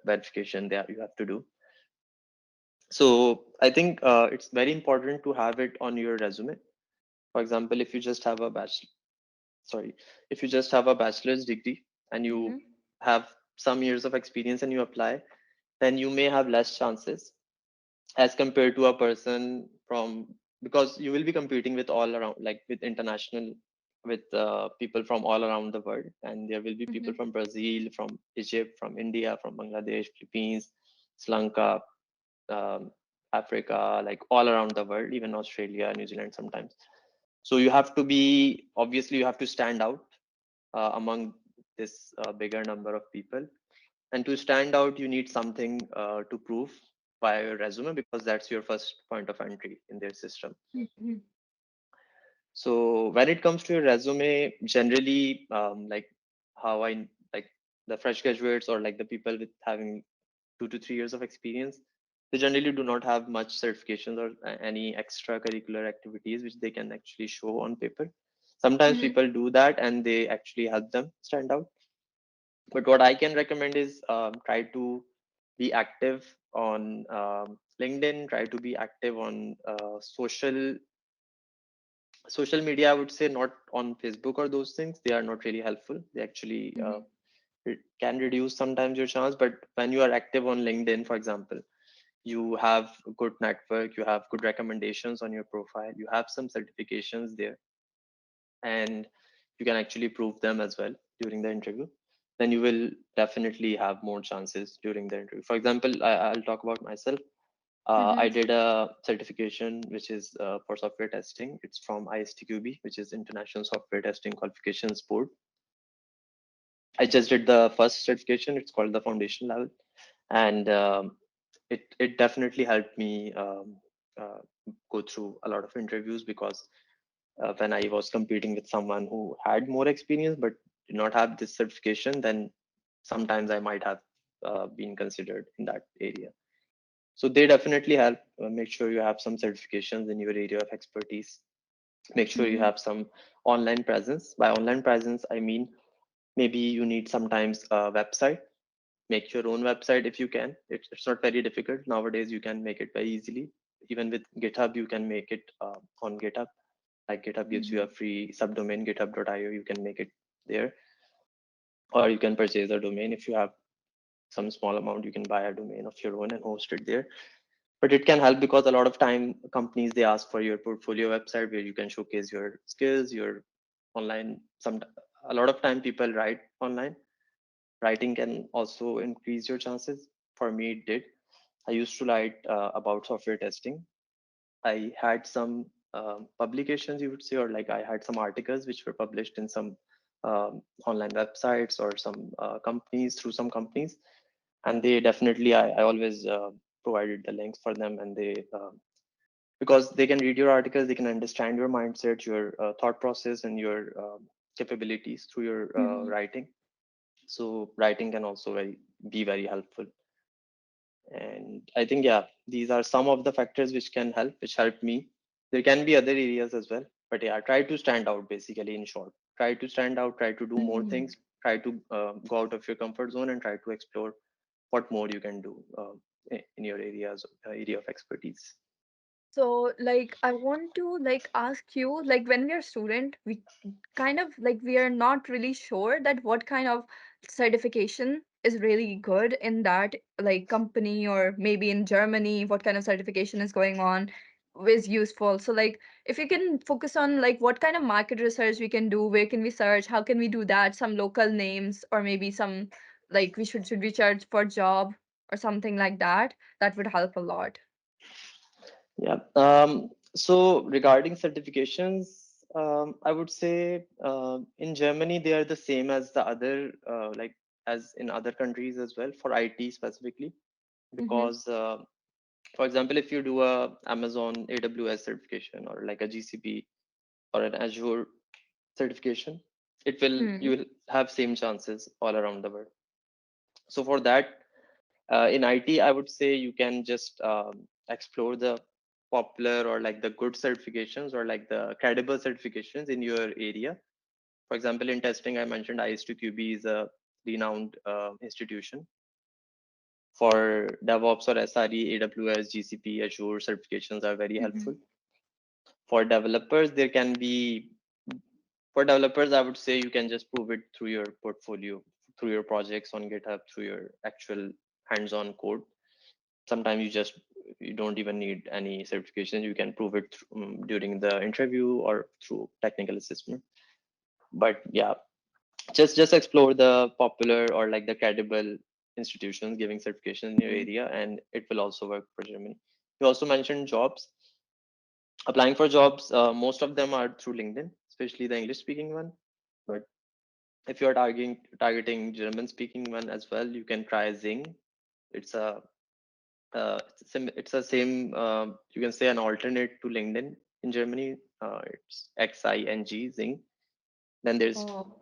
verification that you have to do. So I think it's very important to have it on your resume. For example, if you just have a sorry, if you just have a bachelor's degree and you Mm-hmm. have some years of experience and you apply, then you may have less chances as compared to a person from, because you will be competing with all around, like with international, with people from all around the world, and there will be people Mm-hmm. from Brazil, from Egypt, from India, from Bangladesh, Philippines, Sri Lanka, um, Africa, like all around the world, even Australia, New Zealand sometimes. So you have to be, obviously, you have to stand out among this bigger number of people. And to stand out, you need something to prove via your resume because that's your first point of entry in their system. Mhm. So when it comes to your resume, generally, like how I like the fresh graduates or like the people with having 2 to 3 years of experience, they generally do not have much certifications or any extracurricular activities which they can actually show on paper. Sometimes Mhm. people do that and they actually help them stand out. But what I can recommend is try to be active on LinkedIn, try to be active on social media. I would say not on Facebook or those things. They are not really helpful. They actually Mhm. it can reduce sometimes your chance. But when you are active on LinkedIn, for example, you have a good network, you have good recommendations on your profile, you have some certifications there, and you can actually prove them as well during the interview. Then you will definitely have more chances during the interview. For example, I'll talk about myself. I Mhm. did a certification which is for software testing. It's from ISTQB, which is International Software Testing Qualifications Board. I just did the first certification. It's called the foundation level, and it definitely helped me uh, go through a lot of interviews because when I was competing with someone who had more experience but did not have this certification, then sometimes I might have been considered in that area. So they definitely help. Make sure you have some certifications in your area of expertise. Make sure you Mhm. have some online presence. By online presence, I mean maybe you need sometimes a website. Make your own website if you can. It's not very difficult nowadays. You can make it very easily. Even with GitHub, you can make it on GitHub. Like GitHub gives you a Mhm. free subdomain, github.io. You can make it there, or you can purchase a domain. If you have some small amount, you can buy a domain of your own and host it there. But it can help because a lot of time companies they ask for your portfolio website where you can showcase your skills, your online. Some a lot of time people write online. Writing can also increase your chances. For me, it did. I used to write about software testing. I had some publications, you would say, or like I had some articles which were published in some online websites or some companies through some companies, and they definitely I always provided the links for them, and they because they can read your articles, they can understand your mindset, your thought process, and your capabilities through your Mhm. writing. So writing can also be very helpful. And I think, yeah, these are some of the factors which can help, which helped me. There can be other areas as well, but yeah, try to stand out basically in short. Try to stand out, try to do more Mhm. things, try to go out of your comfort zone and try to explore what more you can do in your area of expertise. So, like, I want to like ask you, like, when we are student, we kind of like we are not really sure that what kind of certification is really good in that like company or maybe in Germany, what kind of certification is going on is useful. So, like, if you can focus on like what kind of market research we can do, where can we search, how can we do that, some local names or maybe some like we should we search for job or something like that, that would help a lot. Yeah. So regarding certifications, I would say in Germany they are the same as the other, like as in other countries as well for IT specifically. Mm-hmm. Because, for example, if you do a Amazon AWS certification or like a GCP or an Azure certification, you will have same chances all around the world. So for that, in IT, I would say you can just explore the popular or like the good certifications or like the credible certifications in your area. For example, in testing, I mentioned IS2QB is a renowned institution. For DevOps or SRE, AWS, GCP, Azure certifications are very Mm-hmm. helpful. For developers, there can be for developers, I would say you can just prove it through your portfolio, through your projects on GitHub, through your actual hands-on code. Sometimes you don't even need any certification. You can prove it during the interview or through technical assessment. But yeah, just explore the popular or like the credible institutions giving certification in your area, and it will also work for Germany. You also mentioned jobs. Applying for jobs, most of them are through LinkedIn, especially the English speaking one. But if you're targeting German speaking one as well, you can try Zing. It's a it's a same, you can say, an alternate to LinkedIn in Germany. It's XING, Zing. Then there's, Oh,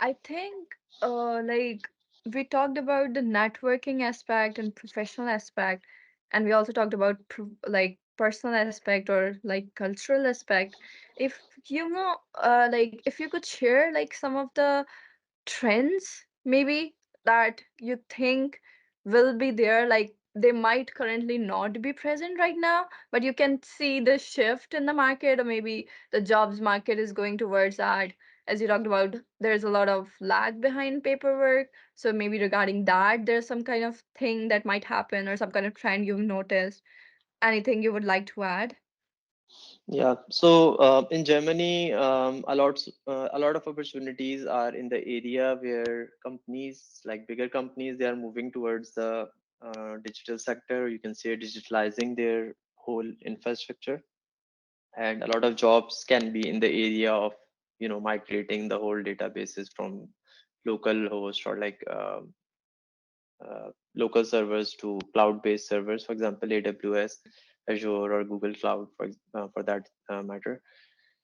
I think like we talked about the networking aspect and professional aspect, and we also talked about like personal aspect or like cultural aspect. If you know, like if you could share like some of the trends maybe that you think will be there, like they might currently not be present right now, but you can see the shift in the market, or maybe the jobs market is going towards that. As you talked about, there's a lot of lag behind paperwork, so maybe regarding that there's some kind of thing that might happen or some kind of trend you've noticed. Anything you would like to add? yeah. So in Germany, a lot of opportunities are in the area where companies, like bigger companies, they are moving towards the digital sector. You can say digitalizing their whole infrastructure, and a lot of jobs can be in the area of, migrating the whole databases from local host, or like local servers to cloud-based servers, for example, AWS, Azure, or Google Cloud, for that matter.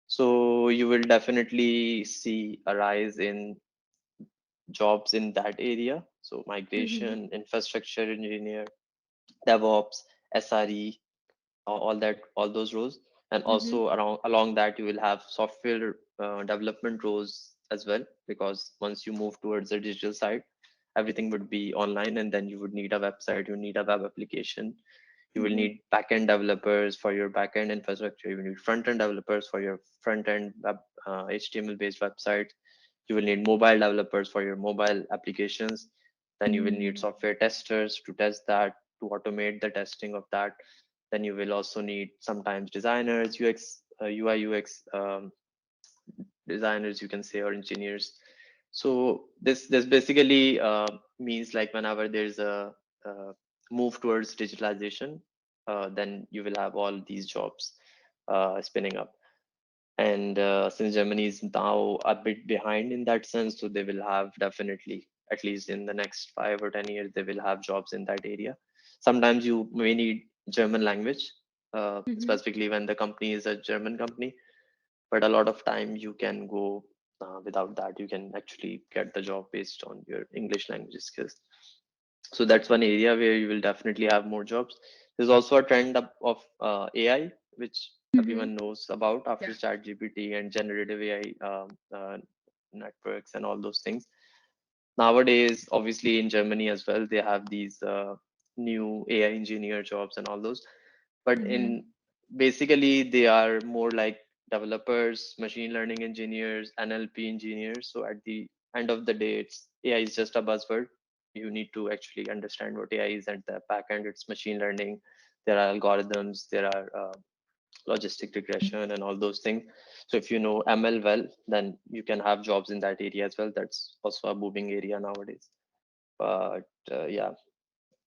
So you will definitely see a rise in jobs in that area. So Mm-hmm. migration, infrastructure engineer, DevOps, SRE, all those roles. And Mm-hmm. also around along that, you will have software development roles as well, because once you move towards the digital side, everything would be online, and then you would need a website, you need a web application, you will Mm-hmm. need backend developers for your backend infrastructure, you will need front end developers for your front end web, HTML based website, you will need mobile developers for your mobile applications, then you will need Mm-hmm. software testers to test that, to automate the testing of that. Then you will also need sometimes designers, UI UX designers, you can say, or engineers. So this basically means, like, whenever there's a move towards digitalization, then you will have all these jobs spinning up. And since Germany is now a bit behind in that sense, so they will have, definitely, at least in the next 5 or 10 years, they will have jobs in that area. Sometimes you may need German language, Mm-hmm. specifically when the company is a German company, but a lot of time you can go without that. You can actually get the job based on your English language skills. So that's one area where you will definitely have more jobs. There's also a trend of AI, which Mm-hmm. everyone knows about after Yeah. ChatGPT and generative AI networks and all those things. Nowadays, obviously in Germany as well, they have these new AI engineer jobs and all those. But Mm-hmm. in basically, they are more like developers, machine learning engineers, NLP engineers. So at the end of the day, it's AI is just a buzzword. You need to actually understand what AI is. At the back end, it's machine learning. There are algorithms. There are logistic regression and all those things. So if you know ML well, then you can have jobs in that area as well. That's also a booming area nowadays. But yeah,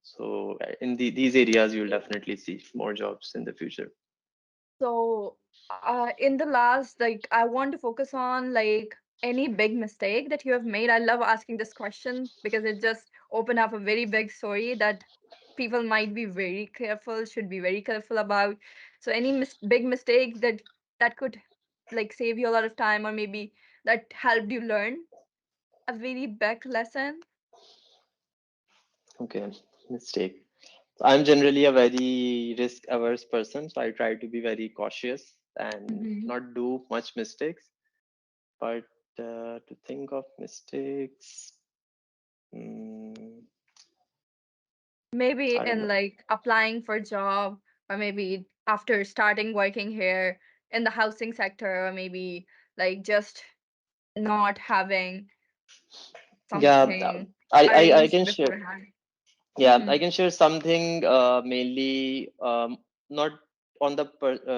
so in these areas, you'll definitely see more jobs in the future. So, in the last, like, I want to focus on like any big mistake that you have made. I love asking this question because it just opened up a very big story that people might be very careful, should be very careful about. So, any big mistake that could like save you a lot of time, or maybe that helped you learn a very big lesson. Okay, mistake. So I'm generally a very risk averse person, so I try to be very cautious and Hmm. not do much mistakes. But to think of mistakes, mm, Maybe I don't in know. like applying for job, or maybe after starting working here in the housing sector, or maybe like just not having Yeah, something I arranged can share. beforehand. Yeah, I can share something mainly not on the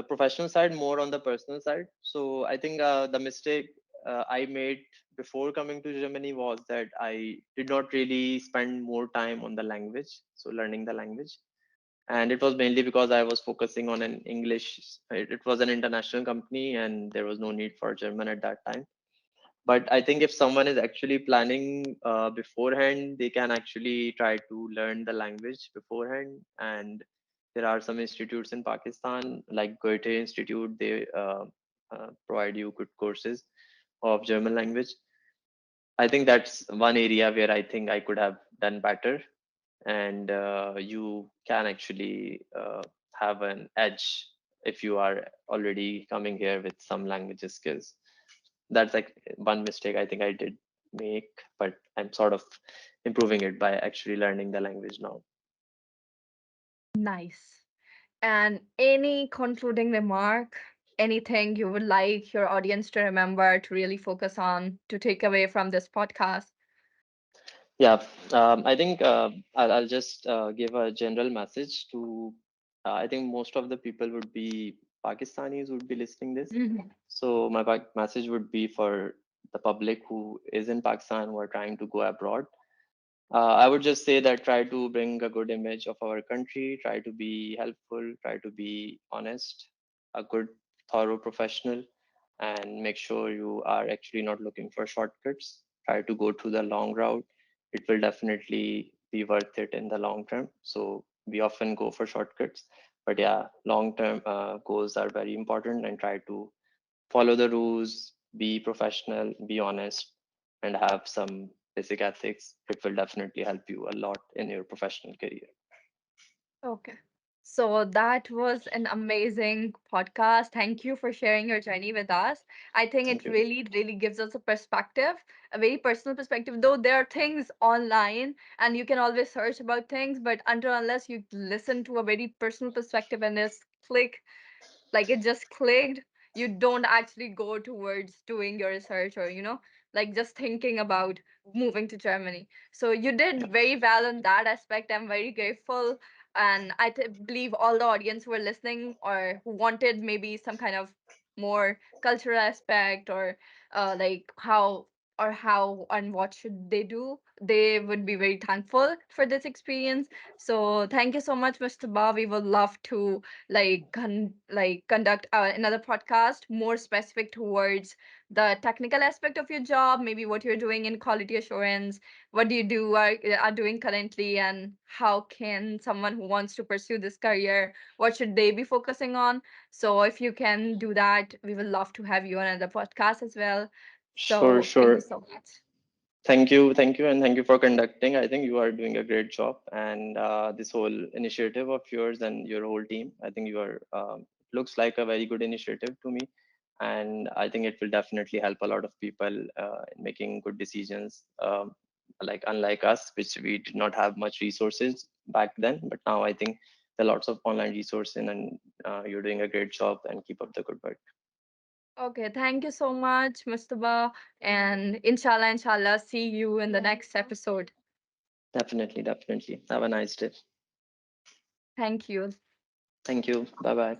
professional side, more on the personal side. So I think the mistake I made before coming to Germany was that I did not really spend more time on the language, so learning the language. And it was mainly because I was focusing on an English. It was an international company, and there was no need for German at that time. But I think if someone is actually planning beforehand, they can actually try to learn the language beforehand. And there are some institutes in Pakistan, like Goethe Institute. They provide you good courses of German language. I think that's one area where I think I could have done better. And you can actually have an edge if you are already coming here with some language skills. That's like one mistake I think I did make, but I'm sort of improving it by actually learning the language now. Nice. And any concluding remark, anything you would like your audience to remember, to really focus on, to take away from this podcast? Yeah, I think I'll just give a general message to. I think most of the people would be Pakistanis would be listening this. Mhm. So my message would be for the public who is in Pakistan who are trying to go abroad. I would just say that try to bring a good image of our country, try to be helpful, try to be honest, a good, thorough professional, and make sure you are actually not looking for shortcuts. Try to go through the long route. It will definitely be worth it in the long term. So we often go for shortcuts, but yeah, long term goals are very important, and try to follow the rules, be professional, be honest, and have some basic ethics. It will definitely help you a lot in your professional career. Okay. So that was an amazing podcast. Thank you for sharing your journey with us. I think Thank it you. really, really gives us a perspective, a very personal perspective. Though there are things online and you can always search about things, but until unless you listen to a very personal perspective and just click, like it just clicked, you don't actually go towards doing your research, or like just thinking about moving to Germany. So you did very well in that aspect. I'm very grateful. And believe all the audience who are listening or who wanted maybe some kind of more cultural aspect, or like how and what should they do, they would be very thankful for this experience. So thank you so much, Mr. Ba. We would love to conduct another podcast more specific towards the technical aspect of your job, maybe what you're doing in quality assurance, what do you do are doing currently, and how can someone who wants to pursue this career, what should they be focusing on. So if you can do that, we would love to have you on another podcast as well. Sure, So thank you sure. so much. Thank you, and thank you for conducting. I think you are doing a great job, and this whole initiative of yours and your whole team. I think you are looks like a very good initiative to me, and I think it will definitely help a lot of people in making good decisions. Like unlike us, which we did not have much resources back then, but now I think there are lots of online resources, and you're doing a great job. And keep up the good work. Okay, thank you so much, Mustafa. And inshallah, see you in the next episode. Definitely, definitely. Have a nice day. Thank you. Thank you. Bye bye.